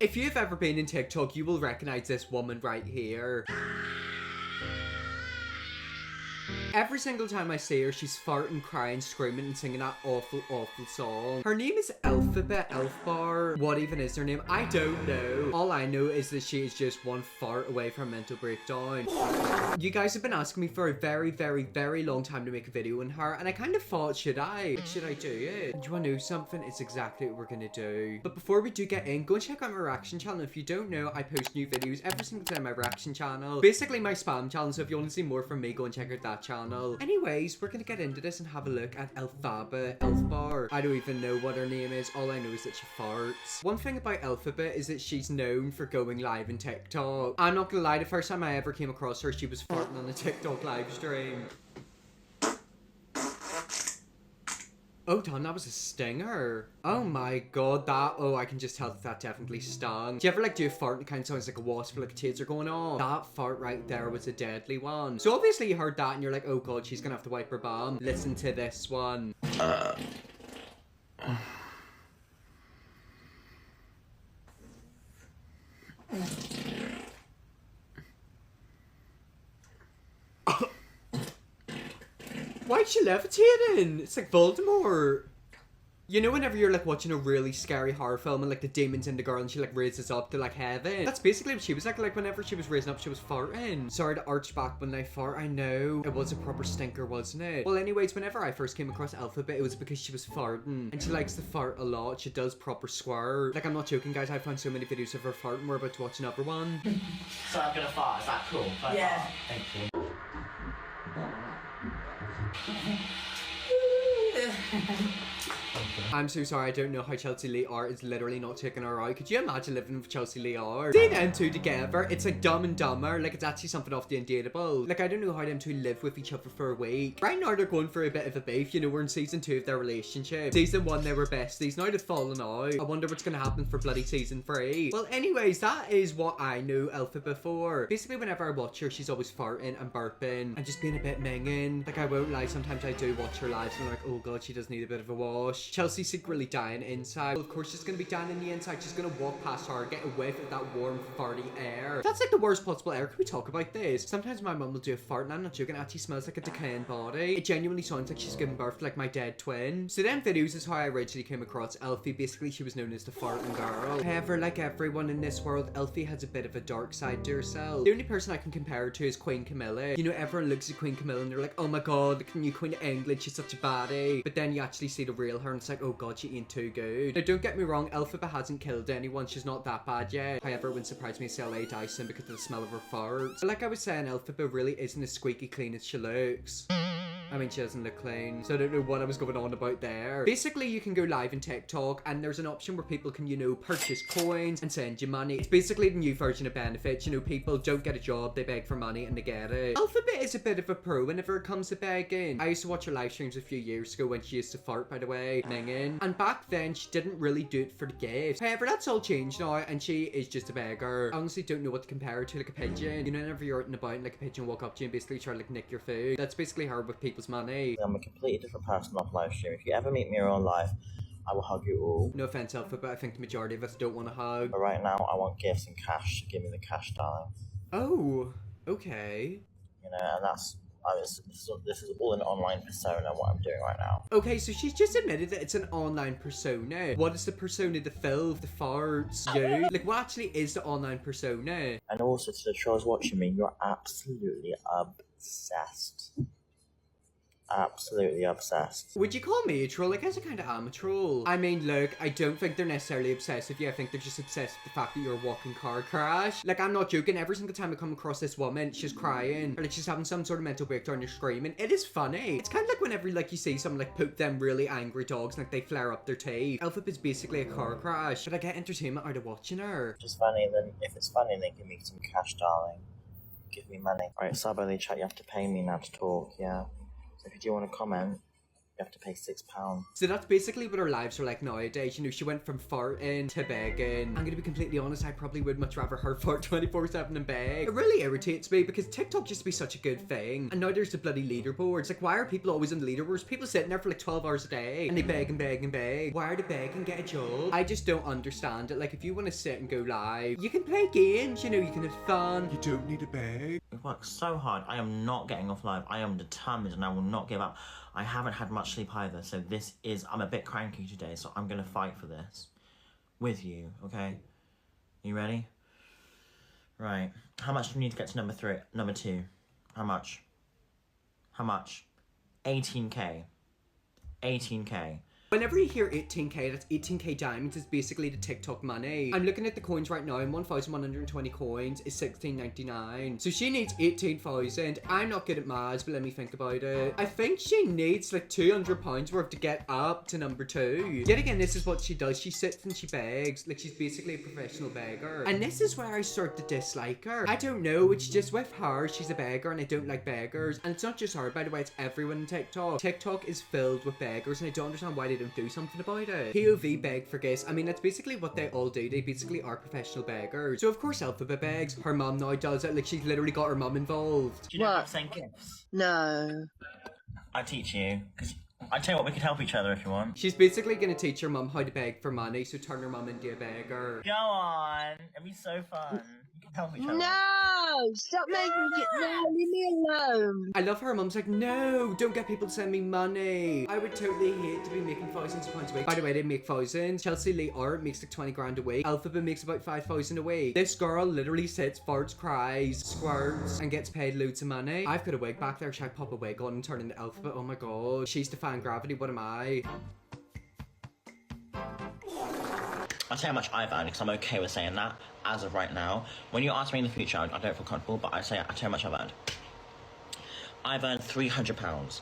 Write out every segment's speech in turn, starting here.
If you've ever been in TikTok, you will recognize this woman right here. Every single time I see her, she's farting, crying, screaming, and singing that awful, awful song. Her name is Alphab. What even is her name? I don't know. All I know is that she is just one fart away from mental breakdown. You guys have been asking me for a very, very, very long time to make a video on her, and I kind of thought, should I do it? And do you want to know something? It's exactly what we're gonna do. But before we do get in, go and check out my reaction channel. If you don't know, I post new videos every single day on my reaction channel. Basically my spam channel, so if you want to see more from me, go and check out that channel. Anyways, we're gonna get into this and have a look at Alphab. I don't even know what her name is. All I know is that she farts. One thing about Alphab is that she's known for going live in TikTok. I'm not gonna lie, the first time I ever came across her, she was farting on a TikTok live stream. Oh, damn, that was a stinger. Oh my god, I can just tell that definitely stung. Do you ever do a fart and it kind of sounds like a wasp or like tits are going on? That fart right there was a deadly one. So obviously you heard that and you're like, oh god, she's gonna have to wipe her bum. Listen to this one. Why'd she levitating? It's like Voldemort. You know whenever you're watching a really scary horror film and the demons in the girl and she raises up to heaven? That's basically what she was like whenever she was raising up, she was farting. Sorry to arch back when I fart, I know. It was a proper stinker, wasn't it? Well anyways, whenever I first came across Alphab, it was because she was farting. And she likes to fart a lot. She does proper squirt. I'm not joking guys, I found so many videos of her farting. We're about to watch another one. So I'm gonna fart, is that cool? Yeah. Thank you. I'm so sorry, I don't know how Chelsea Lee Art is literally not taking her out. Could you imagine living with Chelsea Lee Art? Seeing them two together, it's like Dumb and Dumber. It's actually something off the Undateable. I don't know how them two live with each other for a week. Right now they're going for a bit of a beef. You know, we're in season 2 of their relationship. Season 1 they were besties. Now they've fallen out. I wonder what's gonna happen for bloody season 3. Well anyways, that is what I knew Alphab for. Basically whenever I watch her, she's always farting and burping and just being a bit minging. I won't lie, sometimes I do watch her lives and I'm like, oh god, she does need a bit of a wash. Chelsea's secretly dying inside. Well, of course she's gonna be dying in the inside. She's gonna walk past her, get a whiff of that warm farty air. That's the worst possible air. Can we talk about this? Sometimes my mum will do a fart and I'm not joking, it actually smells like a decaying body. It genuinely sounds like she's giving birth to my dead twin. So them videos is how I originally came across Elfie. Basically she was known as the farting girl. However, like everyone in this world, Elfie has a bit of a dark side to herself. The only person I can compare her to is Queen Camilla. You know, everyone looks at Queen Camilla and they're like, oh my god, the new Queen of England, she's such a baddie. But then you actually see the real her and it's like, oh god, she ain't too good. Now don't get me wrong, Alphab hasn't killed anyone, she's not that bad yet. However, it wouldn't surprise me to see LA Dyson because of the smell of her farts. But like I was saying, Alphab really isn't as squeaky clean as she looks. I mean, she doesn't look clean, so I don't know what I was going on about there. Basically, you can go live in TikTok, and there's an option where people can, you know, purchase coins and send you money. It's basically the new version of benefits. You know, people don't get a job, they beg for money, and they get it. Alphab is a bit of a pro whenever it comes to begging. I used to watch her live streams a few years ago when she used to fart, by the way, minging. And back then, she didn't really do it for the gifts. However, that's all changed now, and she is just a beggar. I honestly don't know what to compare her to, like a pigeon. You know, whenever you're out and about, and like a pigeon walk up to you and basically try to nick your food. That's basically her with people's money. I'm a completely different person off live stream. If you ever meet me in real life, I will hug you all. No offense, Alphab, but I think the majority of us don't want to hug. But right now, I want gifts and cash. Give me the cash, darling. Oh, okay. You know, and this is all an online persona, what I'm doing right now. Okay, so she's just admitted that it's an online persona. What is the persona? The filth, the farts, you? What actually is the online persona? And also, to the trolls watching me, you're absolutely obsessed. Absolutely obsessed. Would you call me a troll? I guess I kind of am a troll. I mean, look, I don't think they're necessarily obsessed with you. I think they're just obsessed with the fact that you're a walking car crash. I'm not joking. Every single time I come across this woman, she's crying or she's having some sort of mental breakdown or screaming. It is funny. It's kind of like whenever you see someone poop them really angry dogs and they flare up their teeth. Alphab is basically a car crash, but I get entertainment out of watching her. Just funny. Then if it's funny, then give me some cash, darling. Give me money. Alright, sub only chat. You have to pay me now to talk. Yeah. So if you do want to comment, you have to pay £6. So that's basically what our lives are like nowadays. You know, she went from farting to begging. I'm gonna be completely honest, I probably would much rather her fart 24/7 and beg. It really irritates me because TikTok used to be such a good thing, and now there's the bloody leaderboards. Like, why are people always in the leaderboards? People sitting there for like 12 hours a day and they beg and beg and beg. Why are they begging? Get a job. I just don't understand it. Like, if you want to sit and go live, you can play games, you know, you can have fun. You don't need to beg. We've worked so hard. I am not getting off live. I am determined and I will not give up. I haven't had much sleep either, so I'm a bit cranky today, so I'm gonna fight for this with you, okay? You ready? Right. How much do you need to get to number 2? How much? 18k. 18k. Whenever you hear 18k, that's 18k diamonds is basically the TikTok money. I'm looking at the coins right now, and 1,120 coins is 16.99. So she needs 18,000. I'm not good at maths, but let me think about it. I think she needs like £200 worth to get up to number 2. Yet again, this is what she does. She sits and she begs. Like, she's basically a professional beggar. And this is where I start to dislike her. I don't know, it's just with her, she's a beggar and I don't like beggars. And it's not just her, by the way, it's everyone in TikTok. TikTok is filled with beggars and I don't understand why they don't do something about it. POV beg for gifts. I mean, that's basically what they all do. They basically are professional beggars. So of course Alphab begs. Her mum now does it. Like, she's literally got her mum involved. Do you know how to send gifts? No. I teach you, because I tell you what, we could help each other if you want. She's basically gonna teach her mum how to beg for money, so turn her mum into a beggar. Go on, it'd be so fun. You can help each other. No! Stop making it. No, leave me alone. I love her mum's like, no, don't get people to send me money. I would totally hate to be making thousands of pounds a week. By the way, they make thousands. Chelsea Lee Art makes like 20 grand a week. Alphab makes about 5,000 a week. This girl literally sits, farts, cries, squirts, and gets paid loads of money. I've got a wig back there. Should I pop a wig on and turn into Alphab? Oh my god. She's defying gravity. What am I? I'll tell you how much I've earned, because I'm okay with saying that as of right now. When you ask me in the future, I don't feel comfortable, but I'll tell you how much I've earned. I've earned £300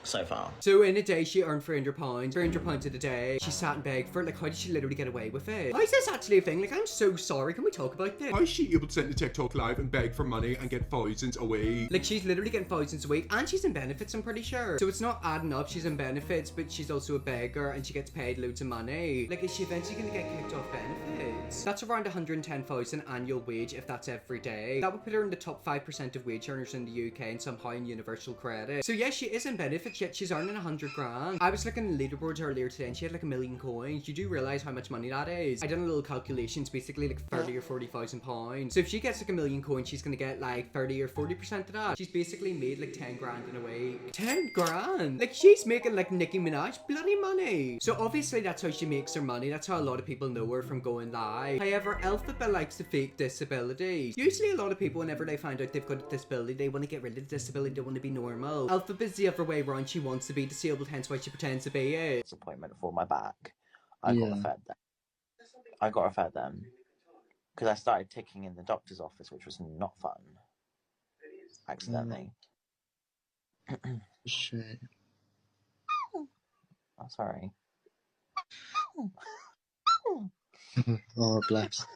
so far. So in a day she earned £300. £300 in a day. She sat and begged for it. Like, how did she literally get away with it? Why is this actually a thing? Like, I'm so sorry. Can we talk about this? How is she able to send to TikTok live and beg for money and get thousands a week? Like, she's literally getting thousands a week, and she's in benefits, I'm pretty sure. So it's not adding up. She's in benefits, but she's also a beggar, and she gets paid loads of money. Like, is she eventually gonna get kicked off benefits? That's around 110,000 annual wage if that's every day. That would put her in the top 5% of wage earners in the UK and somehow in universal credit. So yes, she is in benefits, yet she's earning 100 grand. I was looking at the leaderboards earlier today and she had like 1 million coins. You do realise how much money that is? I done a little calculation. It's basically like 30 or 40,000 pounds. So if she gets like 1 million coins, she's gonna get like 30 or 40% of that. She's basically made like 10 grand in a week. 10 grand? Like, she's making like Nicki Minaj bloody money. So obviously that's how she makes her money. That's how a lot of people know her from going live. However, Alphab likes to fake disabilities. Usually a lot of people, whenever they find out they've got a disability, they want to get rid of the disability, they want to be normal. Alphab is the other way around. She wants to be disabled, hence why she pretends to be it. Disappointment for my back. I got referred them because I started ticking in the doctor's office, which was not fun. Accidentally. Shit. Oh, sorry. Oh, bless.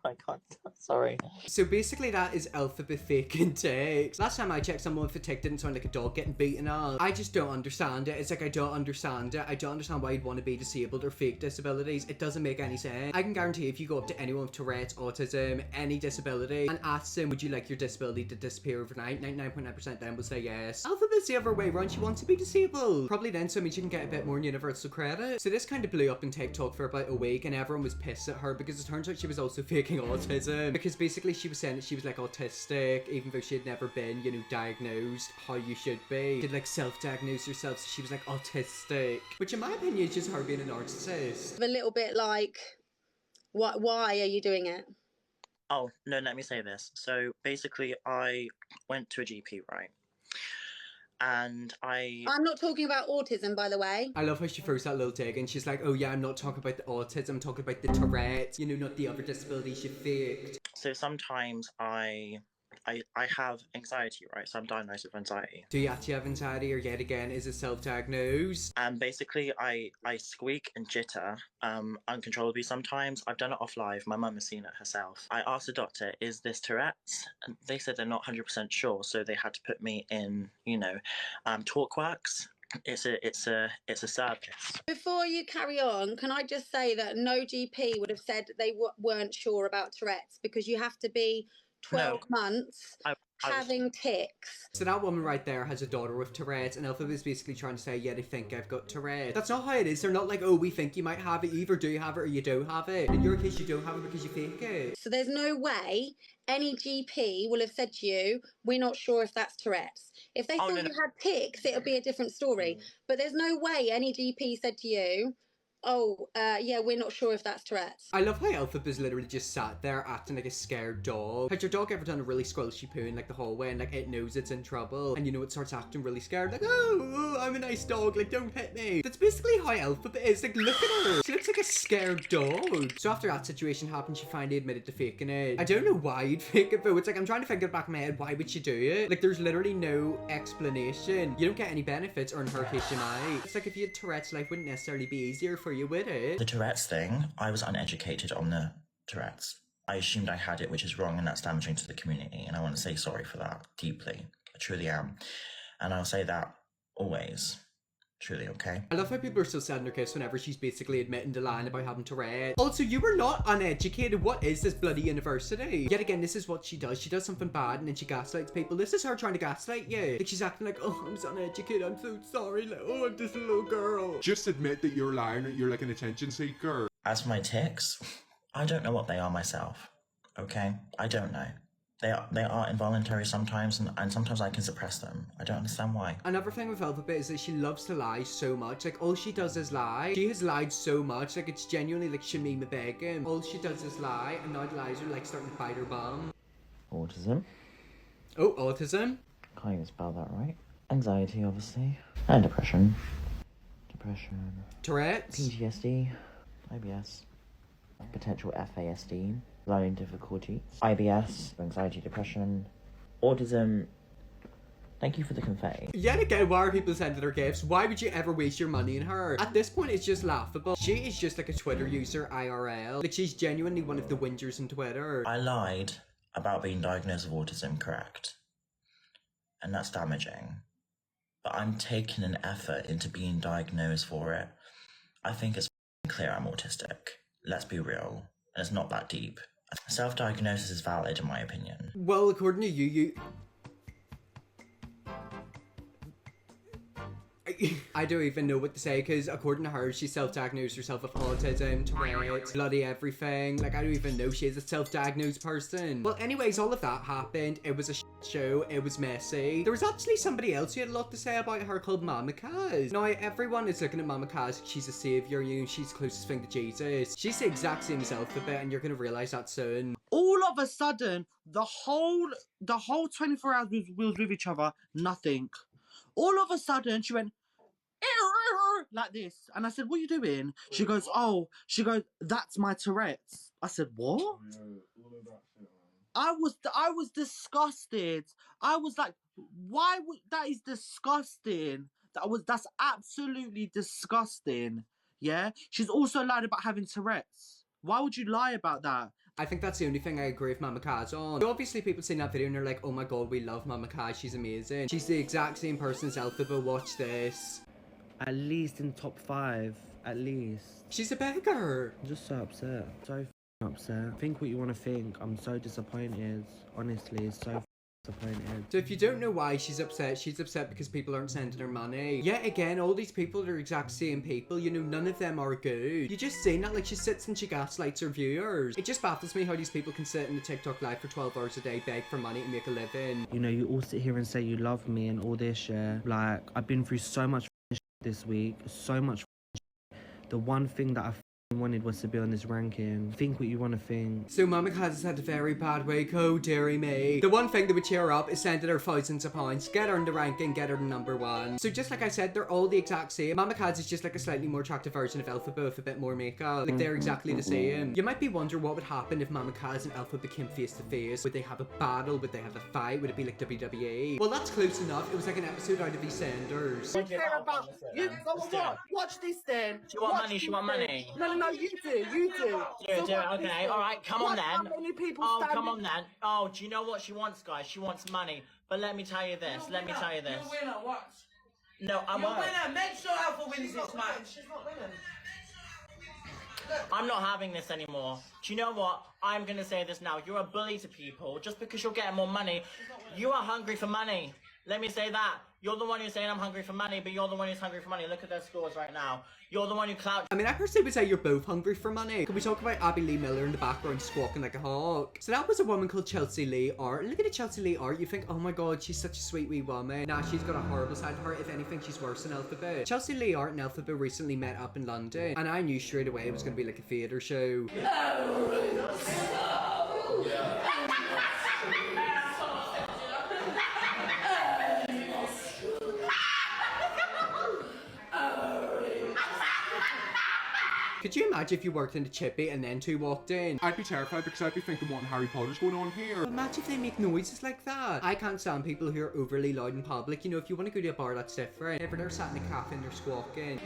I can't. Sorry. So basically that is Alphab faking ticks. Last time I checked, someone with a tick didn't sound like a dog getting beaten up. I just don't understand it. It's like, I don't understand it. I don't understand why you'd want to be disabled or fake disabilities. It doesn't make any sense. I can guarantee if you go up to anyone with Tourette's, autism, any disability, and ask them, would you like your disability to disappear overnight? 99.9% of them will say yes. Alphab is the other way around. She wants to be disabled. Probably then so it means you can get a bit more in universal credit. So this kind of blew up in TikTok for about a week and everyone was pissed at her because it turns out she was also faking autism. Because basically she was saying that she was like autistic even though she had never been, you know, diagnosed how you should be. She'd like self-diagnose herself, so she was like autistic. Which in my opinion is just her being a narcissist. A little bit like, why are you doing it? Oh, no, let me say this. So basically I went to a GP, right? And I'm not talking about autism, by the way. I love how she throws that little dig and she's like, oh yeah, I'm not talking about the autism, I'm talking about the Tourette, you know, not the other disabilities she faked. So sometimes I have anxiety, right? So I'm diagnosed with anxiety. Do you actually have anxiety, or yet again is it self-diagnosed? And basically I squeak and jitter uncontrollably sometimes. I've done it off live. My mum has seen it herself. I asked the doctor, is this Tourette's? And they said they're not 100% sure, so they had to put me in, you know, talk works. It's a circus. Before you carry on, can I just say that no GP would have said they weren't sure about Tourette's because you have to be 12 months I was- having tics. So that woman right there has a daughter with Tourette's, and Alphab is basically trying to say, yeah, they think I've got Tourette's. That's not how it is. They're not like, oh, we think you might have it. You either do have it or you don't have it. In your case, you don't have it because you fake it. So there's no way any GP will have said to you, we're not sure if that's Tourette's. If they thought you had tics, it would be a different story. But there's no way any GP said to you, oh, yeah, we're not sure if that's Tourette's. I love how Alphab is literally just sat there acting like a scared dog. Has your dog ever done a really squelchy poo in like the hallway and like it knows it's in trouble and you know it starts acting really scared like, oh, I'm a nice dog, like don't hit me. That's basically how Alphab is. Like look at her. She looks like a scared dog. So after that situation happened, she finally admitted to faking it. I don't know why you'd fake it, but it's like I'm trying to think it back in my head, why would she do it? Like there's literally no explanation. You don't get any benefits, or in her case you might. It's like if you had Tourette's, life wouldn't necessarily be easier for you, would it? The Tourette's thing, I was uneducated on the Tourette's. I assumed I had it, which is wrong, and that's damaging to the community, and I want to say sorry for that, deeply. I truly am. And I'll say that always. Truly, okay? I love how people are still sending her gifts whenever she's basically admitting to lying about having Tourette's. Also, you were not uneducated. What is this bloody university? Yet again, this is what she does. She does something bad and then she gaslights people. This is her trying to gaslight you. Like she's acting like, oh, I'm so uneducated. I'm so sorry. Like, oh, I'm just a little girl. Just admit that you're lying, or you're like an attention seeker. As for my tics, I don't know what they are myself, okay? I don't know. They are involuntary sometimes, and sometimes I can suppress them. I don't understand why. Another thing with Alphab is that she loves to lie so much. Like, all she does is lie. She has lied so much. Like, it's genuinely like Shamima Begum. All she does is lie, and now the lies are like starting to bite her bum. Autism. Oh, autism? Can't even spell that right. Anxiety, obviously. And depression. Tourette's? PTSD. IBS. Potential FASD. Learning difficulties. IBS. Anxiety, depression. Autism. Thank you for the confetti. Yet again, why are people sending her gifts? Why would you ever waste your money on her? At this point, it's just laughable. She is just like a Twitter user IRL. Like, she's genuinely one of the whingers on Twitter. I lied about being diagnosed with autism, correct? And that's damaging. But I'm taking an effort into being diagnosed for it. I think it's clear I'm autistic. Let's be real. And it's not that deep. Self-diagnosis is valid in my opinion. Well, according to you... I don't even know what to say, because according to her, she self-diagnosed herself with autism, Tourette's, bloody everything. Like, I don't even know she is a self-diagnosed person. Well, anyways, all of that happened. It was a show. It was messy. There was actually somebody else who had a lot to say about her called Mamacar. Now, everyone is looking at Mamacar. She's a savior, you know, she's the closest thing to Jesus. She's the exact same as Alphab, and you're going to realize that soon. All of a sudden, the whole 24 hours we was with each other, nothing. All of a sudden, she went like this, and I said, "What are you doing?" She goes, "That's my Tourette's." I said, "What?" I was disgusted. I was like, "Why would that is disgusting? That's absolutely disgusting." Yeah, she's also lied about having Tourette's. Why would you lie about that? I think that's the only thing I agree with Mamacar's on. So obviously people seen that video and they're like, oh my god, we love Mamacar, she's amazing. She's the exact same person as Alphab, watch this. At least in top 5, at least. She's a beggar. I'm just so upset. So upset. Think what you want to think. I'm so disappointed. Honestly, so disappointed. So if you don't know why she's upset because people aren't sending her money. Yet again, all these people are exact same people, you know, none of them are good. You just seen that, like, she sits and she gaslights her viewers. It just baffles me how these people can sit in the TikTok live for 12 hours a day, beg for money and make a living. You know, you all sit here and say you love me and all this, yeah. Like, I've been through so much this week, so much. The one thing that I wanted was to be on this ranking. Think what you want to think. So Mamacar has had a very bad week, oh dearie me. The one thing that would cheer her up is sending her thousands of pounds, get her in the ranking, get her to #1. So just like I said, they're all the exact same. Mamacar is just like a slightly more attractive version of Alphab with a bit more makeup. Like, they're exactly the same. You might be wondering what would happen if Mamacar and Alphab became face to face. Would they have a battle? Would they have a fight? Would it be like WWE? Well, that's close enough. It was like an episode out of EastEnders. You care about you. Watch this then. She want money. She want money. No, you do. You do. Do it. Okay. All right. Come on then. How many people come on then. Oh, do you know what she wants, guys? She wants money. But let me tell you this. No, I You're won't. winner. Make sure Alpha wins this match. She's not winning. I'm not having this anymore. Do you know what? I'm gonna say this now. You're a bully to people just because you're getting more money. You are hungry for money. Let me say that. You're the one who's saying I'm hungry for money, but you're the one who's hungry for money. Look at their scores right now. You're the one who clout. I mean, I personally would say you're both hungry for money. Can we talk about Abby Lee Miller in the background squawking like a hawk? So that was a woman called Chelsea Lee Art. Look at the Chelsea Lee Art. You think, oh my god, she's such a sweet wee woman. Nah, she's got a horrible side to her. If anything, she's worse than Alphab. Chelsea Lee Art and Alphab recently met up in London, and I knew straight away it was going to be like a theatre show. Could you imagine if you worked in the chippy and then two walked in? I'd be terrified because I'd be thinking, what in Harry Potter's going on here? Imagine if they make noises like that. I can't stand people who are overly loud in public. You know, if you want to go to a bar, that's different. If they're sat in a cafe and they're squawking.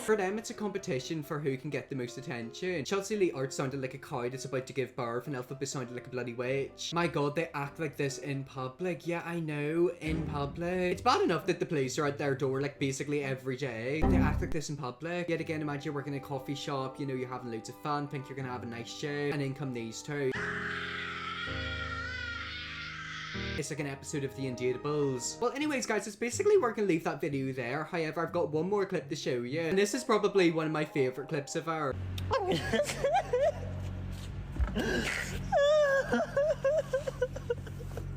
For them, it's a competition for who can get the most attention. Chelsea Lee Art sounded like a cow that's about to give birth, and Alphab sounded like a bloody witch. My god, they act like this in public. Yeah, I know, in public. It's bad enough that the police are at their door, like, basically every day. They act like this in public. Yet again, imagine you're working in a coffee shop, you know, you're having loads of fun, think you're gonna have a nice show, and in come these two. It's like an episode of The Undateables. Well, anyways, guys, it's basically we're gonna leave that video there. However, I've got one more clip to show you. And this is probably one of my favorite clips of her.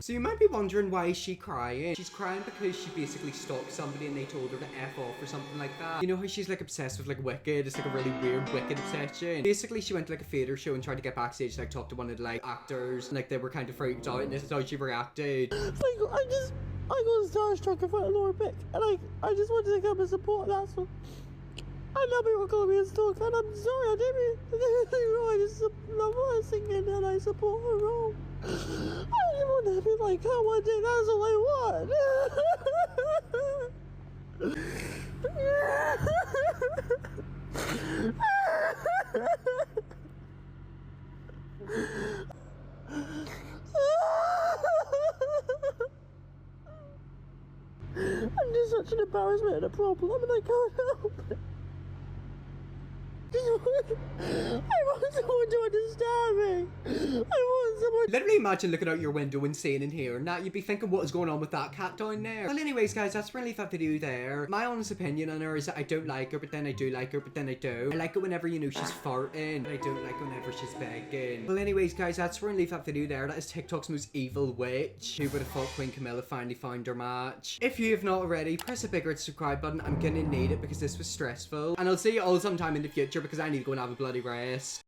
So you might be wondering, why is she crying? She's crying because she basically stalked somebody and they told her to F off or something like that. You know how she's like obsessed with like Wicked? It's like a really weird Wicked obsession. Basically, she went to like a theatre show and tried to get backstage to like talk to one of the like actors. And like they were kind of freaked out, and this is how she reacted. I got starstruck in front of Laura Pick, and I just wanted to come and support, that's all. I know people call me a stalker, and I'm sorry, I didn't mean anything wrong. I just love her singing and I support her role. I just want to be like her one day, that's all I want. I'm just such an embarrassment and a problem, and I can't help it. I want someone to understand me. I want someone. Literally imagine looking out your window and seeing and hearing that. You'd be thinking, what is going on with that cat down there? Well, anyways, guys, that's really that video there. My honest opinion on her is that I don't like her, but then I do like her, but then I do. I like it whenever, you know, she's farting, but I don't like it whenever she's begging. Well, anyways, guys, that's where I leave that video there. That is TikTok's most evil witch. Who would have thought Queen Camilla finally found her match? If you have not already, press a big red subscribe button. I'm gonna need it because this was stressful. And I'll see you all sometime in the future because I need to go and have a bloody rest.